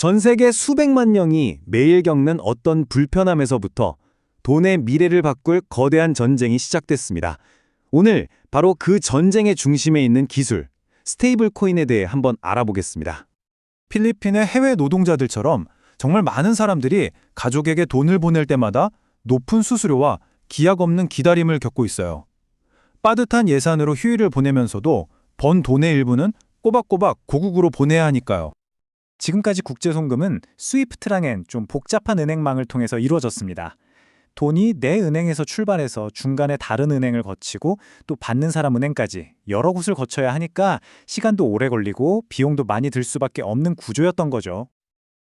전 세계 수백만 명이 매일 겪는 어떤 불편함에서부터 돈의 미래를 바꿀 거대한 전쟁이 시작됐습니다. 오늘 바로 그 전쟁의 중심에 있는 기술, 스테이블 코인에 대해 한번 알아보겠습니다. 필리핀의 해외 노동자들처럼 정말 많은 사람들이 가족에게 돈을 보낼 때마다 높은 수수료와 기약 없는 기다림을 겪고 있어요. 빠듯한 예산으로 휴일을 보내면서도 번 돈의 일부는 꼬박꼬박 고국으로 보내야 하니까요. 지금까지 국제송금은 스위프트라는 좀 복잡한 은행망을 통해서 이루어졌습니다. 돈이 내 은행에서 출발해서 중간에 다른 은행을 거치고 또 받는 사람 은행까지 여러 곳을 거쳐야 하니까 시간도 오래 걸리고 비용도 많이 들 수밖에 없는 구조였던 거죠.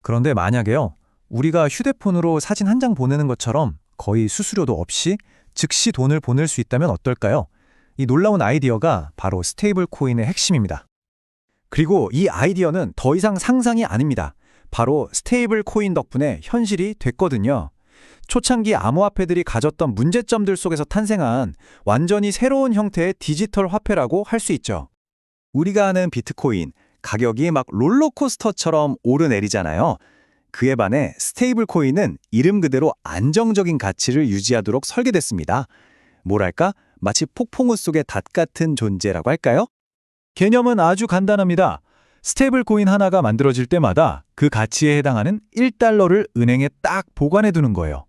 그런데 만약에요, 우리가 휴대폰으로 사진 한 장 보내는 것처럼 거의 수수료도 없이 즉시 돈을 보낼 수 있다면 어떨까요? 이 놀라운 아이디어가 바로 스테이블 코인의 핵심입니다. 그리고 이 아이디어는 더 이상 상상이 아닙니다. 바로 스테이블 코인 덕분에 현실이 됐거든요. 초창기 암호화폐들이 가졌던 문제점들 속에서 탄생한 완전히 새로운 형태의 디지털 화폐라고 할 수 있죠. 우리가 아는 비트코인, 가격이 막 롤러코스터처럼 오르내리잖아요. 그에 반해 스테이블 코인은 이름 그대로 안정적인 가치를 유지하도록 설계됐습니다. 뭐랄까? 마치 폭풍우 속의 닷 같은 존재라고 할까요? 개념은 아주 간단합니다. 스테이블 코인 하나가 만들어질 때마다 그 가치에 해당하는 1달러를 은행에 딱 보관해 두는 거예요.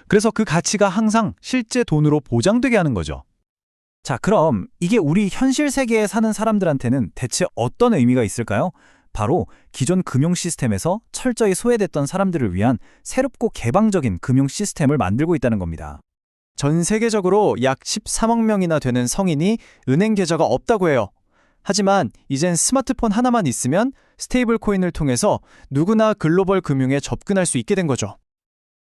그래서 그 가치가 항상 실제 돈으로 보장되게 하는 거죠. 자, 그럼 이게 우리 현실 세계에 사는 사람들한테는 대체 어떤 의미가 있을까요? 바로 기존 금융 시스템에서 철저히 소외됐던 사람들을 위한 새롭고 개방적인 금융 시스템을 만들고 있다는 겁니다. 전 세계적으로 약 13억 명이나 되는 성인이 은행 계좌가 없다고 해요. 하지만 이젠 스마트폰 하나만 있으면 스테이블 코인을 통해서 누구나 글로벌 금융에 접근할 수 있게 된 거죠.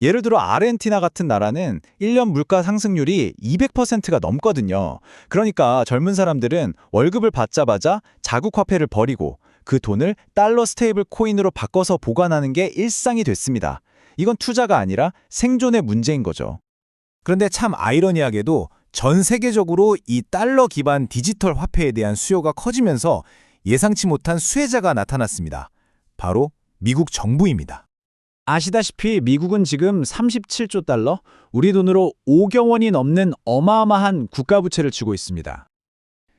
예를 들어 아르헨티나 같은 나라는 1년 물가 상승률이 200%가 넘거든요. 그러니까 젊은 사람들은 월급을 받자마자 자국 화폐를 버리고 그 돈을 달러 스테이블 코인으로 바꿔서 보관하는 게 일상이 됐습니다. 이건 투자가 아니라 생존의 문제인 거죠. 그런데 참 아이러니하게도 전 세계적으로 이 달러 기반 디지털 화폐에 대한 수요가 커지면서 예상치 못한 수혜자가 나타났습니다. 바로 미국 정부입니다. 아시다시피 미국은 지금 37조 달러, 우리 돈으로 5조 원이 넘는 어마어마한 국가부채를 쥐고 있습니다.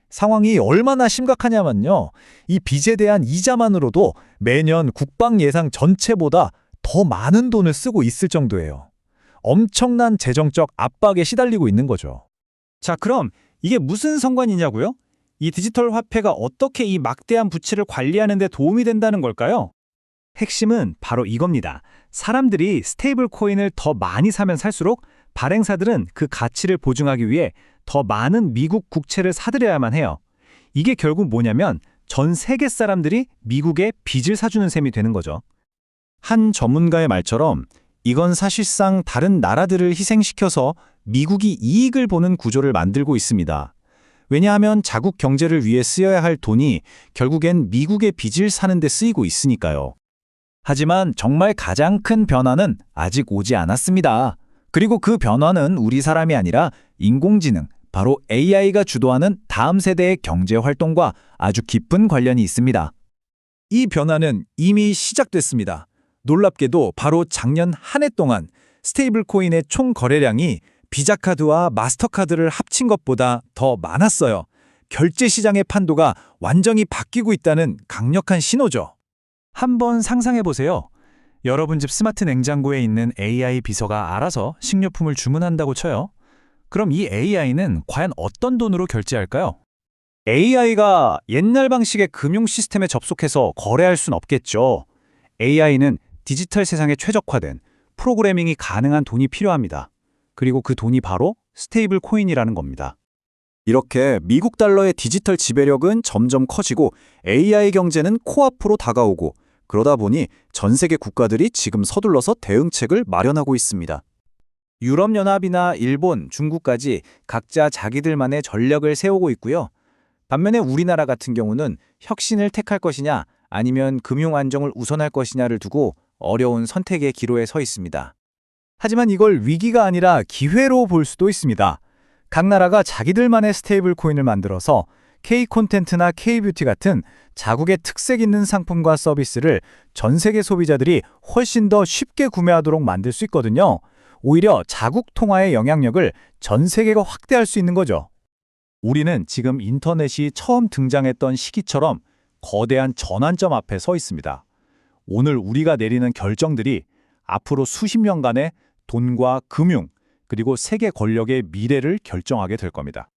상황이 얼마나 심각하냐면요. 이 빚에 대한 이자만으로도 매년 국방 예산 전체보다 더 많은 돈을 쓰고 있을 정도예요. 엄청난 재정적 압박에 시달리고 있는 거죠. 자, 그럼 이게 무슨 상관이냐고요? 이 디지털 화폐가 어떻게 이 막대한 부채를 관리하는 데 도움이 된다는 걸까요? 핵심은 바로 이겁니다. 사람들이 스테이블 코인을 더 많이 사면 살수록 발행사들은 그 가치를 보증하기 위해 더 많은 미국 국채를 사들여야만 해요. 이게 결국 뭐냐면 전 세계 사람들이 미국에 빚을 사주는 셈이 되는 거죠. 한 전문가의 말처럼 이건 사실상 다른 나라들을 희생시켜서 미국이 이익을 보는 구조를 만들고 있습니다. 왜냐하면 자국 경제를 위해 쓰여야 할 돈이 결국엔 미국의 빚을 사는 데 쓰이고 있으니까요. 하지만 정말 가장 큰 변화는 아직 오지 않았습니다. 그리고 그 변화는 우리 사람이 아니라 인공지능, 바로 AI가 주도하는 다음 세대의 경제 활동과 아주 깊은 관련이 있습니다. 이 변화는 이미 시작됐습니다. 놀랍게도 바로 작년 한 해 동안 스테이블 코인의 총 거래량이 비자카드와 마스터카드를 합친 것보다 더 많았어요. 결제 시장의 판도가 완전히 바뀌고 있다는 강력한 신호죠. 한번 상상해 보세요. 여러분 집 스마트 냉장고에 있는 AI 비서가 알아서 식료품을 주문한다고 쳐요. 그럼 이 AI는 과연 어떤 돈으로 결제할까요? AI가 옛날 방식의 금융 시스템에 접속해서 거래할 순 없겠죠. AI는 디지털 세상에 최적화된 프로그래밍이 가능한 돈이 필요합니다. 그리고 그 돈이 바로 스테이블 코인이라는 겁니다. 이렇게 미국 달러의 디지털 지배력은 점점 커지고 AI 경제는 코앞으로 다가오고 그러다 보니 전 세계 국가들이 지금 서둘러서 대응책을 마련하고 있습니다. 유럽연합이나 일본, 중국까지 각자 자기들만의 전략을 세우고 있고요. 반면에 우리나라 같은 경우는 혁신을 택할 것이냐 아니면 금융 안정을 우선할 것이냐를 두고 어려운 선택의 기로에 서 있습니다. 하지만 이걸 위기가 아니라 기회로 볼 수도 있습니다. 각 나라가 자기들만의 스테이블 코인을 만들어서 K-콘텐츠나 K-뷰티 같은 자국의 특색 있는 상품과 서비스를 전 세계 소비자들이 훨씬 더 쉽게 구매하도록 만들 수 있거든요. 오히려 자국 통화의 영향력을 전 세계가 확대할 수 있는 거죠. 우리는 지금 인터넷이 처음 등장했던 시기처럼 거대한 전환점 앞에 서 있습니다. 오늘 우리가 내리는 결정들이 앞으로 수십 년간의 돈과 금융, 그리고 세계 권력의 미래를 결정하게 될 겁니다.